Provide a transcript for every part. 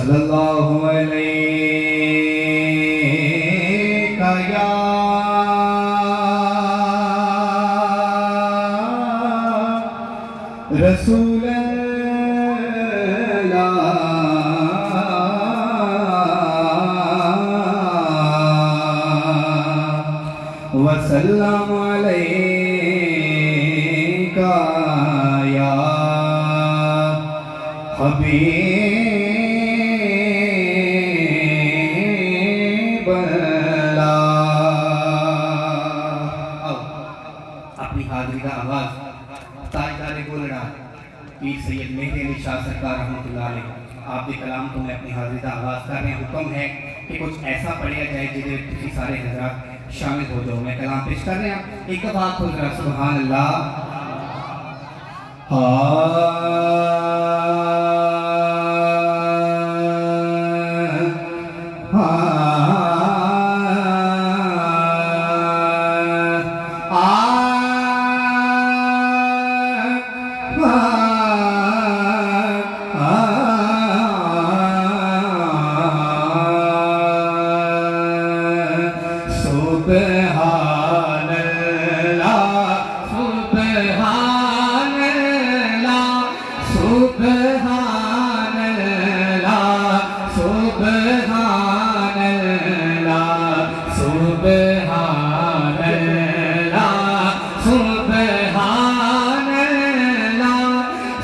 صلی اللہ علیہ یا رسول اللہ وسلم علیک یا حبیب اللہ۔ اپنی حاضری کا آغاز تاجدار گولڑا پیر سید مہدی علی شاہ سرکار رحمۃ اللہ علیہ آپ کے کلام کو میں اپنی حاضری کا آغاز کر رہے ہیں۔ حکم ہے کہ کچھ ایسا پڑھیا جائے جسے کسی سارے حضرات شامل ہو جاؤ۔ میں کلام پیش کر رہے ہیں، ایک دفعہ کھول رہا سبحان اللہ۔ سبحان اللہ سبحان اللہ سبحان اللہ سبحان اللہ سبحان اللہ سبحان اللہ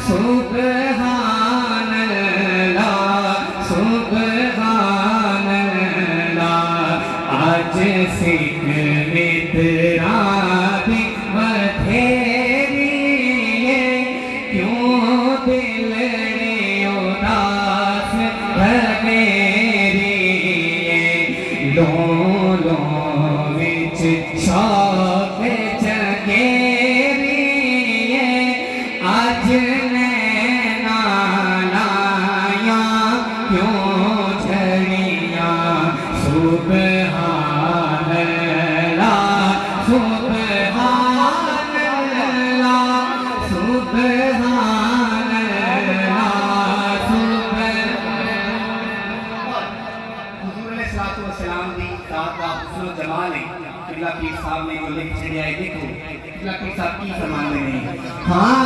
سبحان اللہ سبحان اللہ۔ آج سکھ مترادی بتھیری کیوں دلڑی اداس ہے میری، لوں وچ شوق جگیری اج نینا لایاں کیوں جھڑیاں۔ سبحان اللہ سبحان اللہ سبحان اللہ حضور علیہ الصلوۃ والسلام دی ذات کا حسن و جمال ہے۔ قبلہ پیر صاحب نے وہ لکھ چھڑیا ہے، دیکھو قبلہ پیر صاحب کی فرماندے ہیں۔ ہاں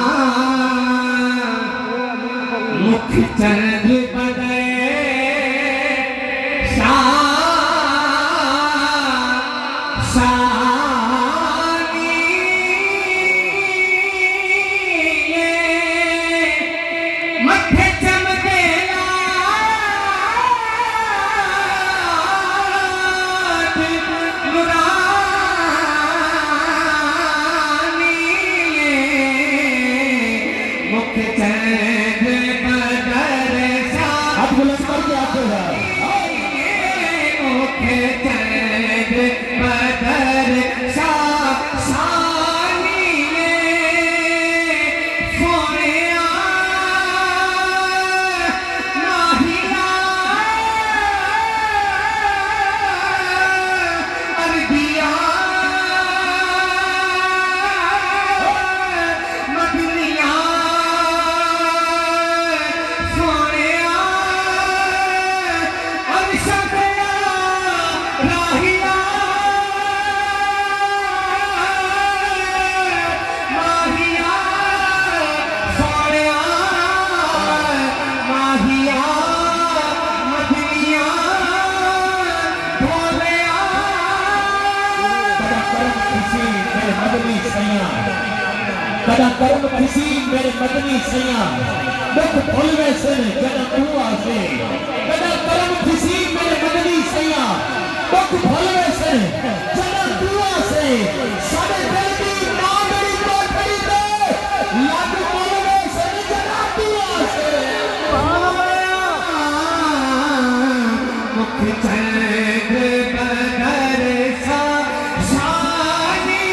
مکھ چند بدے کدا کرم کسی میرے مدنی سیاں دکھ بھولوے سن جنا تو آسے، کدا کرم کسی میرے مدنی سیاں دکھ بھولوے سن جنا تو آسے، سارے دل دی ماں میری کوٹھڑی تے لگ بھولوے سن جنا تو آسے۔ مکھ چند بدر سا شانی،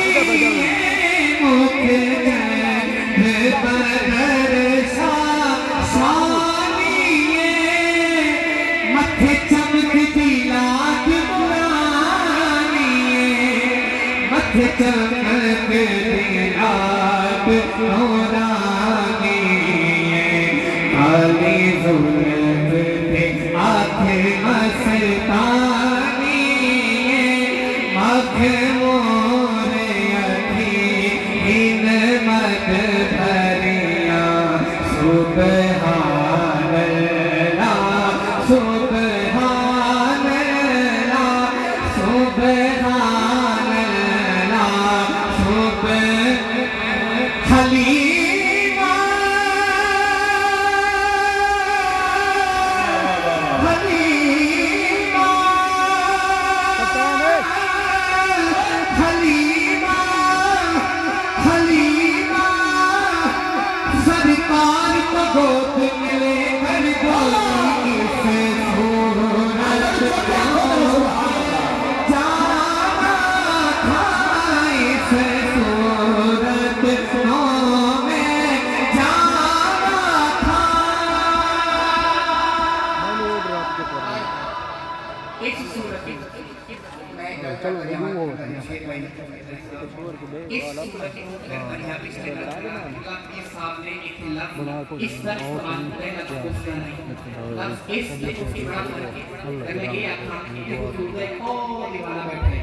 مکھ چند بدر سا شانی، متھے چمک دی لاٹ نورانی، متھے چمک دی لاٹ نورانی، کالی زلف مستانی مخمور یقین مت بھریا سبحان اللہ سبحان اللہ سبحان اللہ حلیمہ حلیمہ حلیمہ حلیمہ سرکار کو گود میں لے کر گوئی اس صورت جانا تھا اس صورت میں جانا تھا اس صورت میں چلو اس صورت سامنے ایک لفظ اس طرح قرآن میں لفظ اس لفظ کی بڑا فرق ہے اگر میں یہ آتا کہ حضور ہے او دیوانہ بیٹھا ہے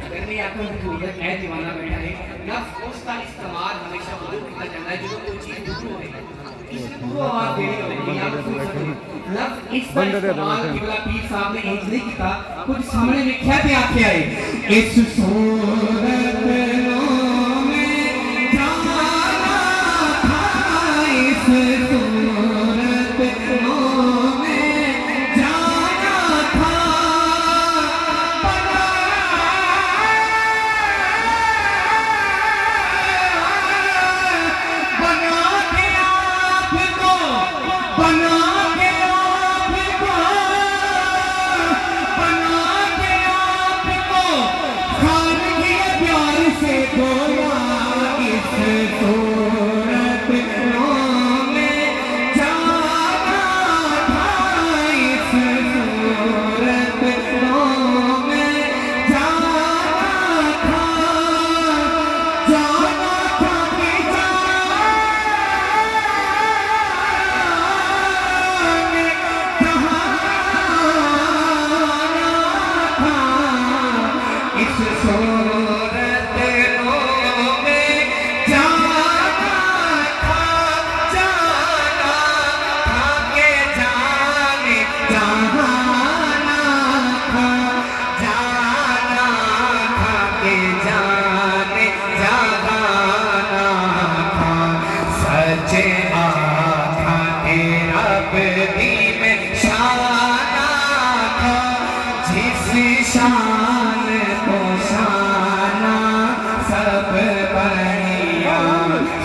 اگر میں آتا ہوں حضور ہے اے دیوانہ بیٹھا ہے لفظ اس کا استعمال ہمیشہ حضور کیا جاتا ہے جو کوئی چیز دور ہوئے اس نے دور آواز دینی ہوئی یا رسول لفظ اس کا استعمال قبلہ پیر صاحب نے ہیچ نہیں کیتا کچھ سامنے میں کہتے آتے آئے اس صورت میں جانا تھا اس صورت میں جانا تھا بنا کے آپ کو بنا کے آپ کو بنا کے آپ کو خانگی پیار سے گویا اس صورت میں جانا تھا اس صورت میں جانا تھا جانا تھا کہ اس صورت میں جانا تھا جانا تھا کہ جانے جانا تھا جانا تھا کہ جانے جانا تھا سچ آتھا تیرا بدی میں شانہ تھا جس شان کو شانہ سب بڑھیا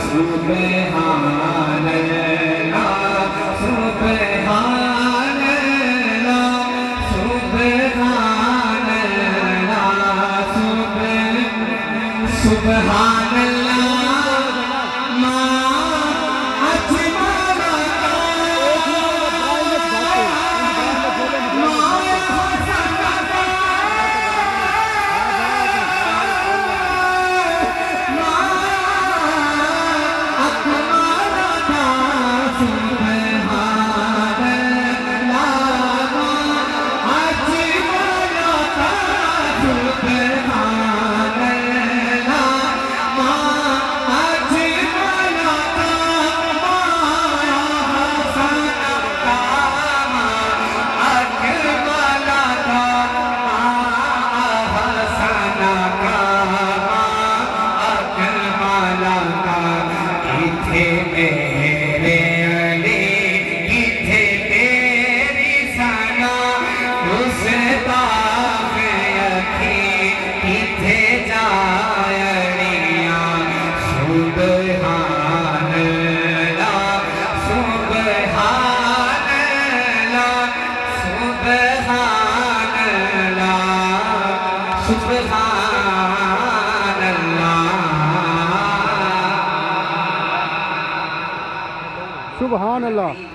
سبحان اللہ سبحان اللہ سبحان اللہ سبحان اللہ ما اجمل سبحان اللہ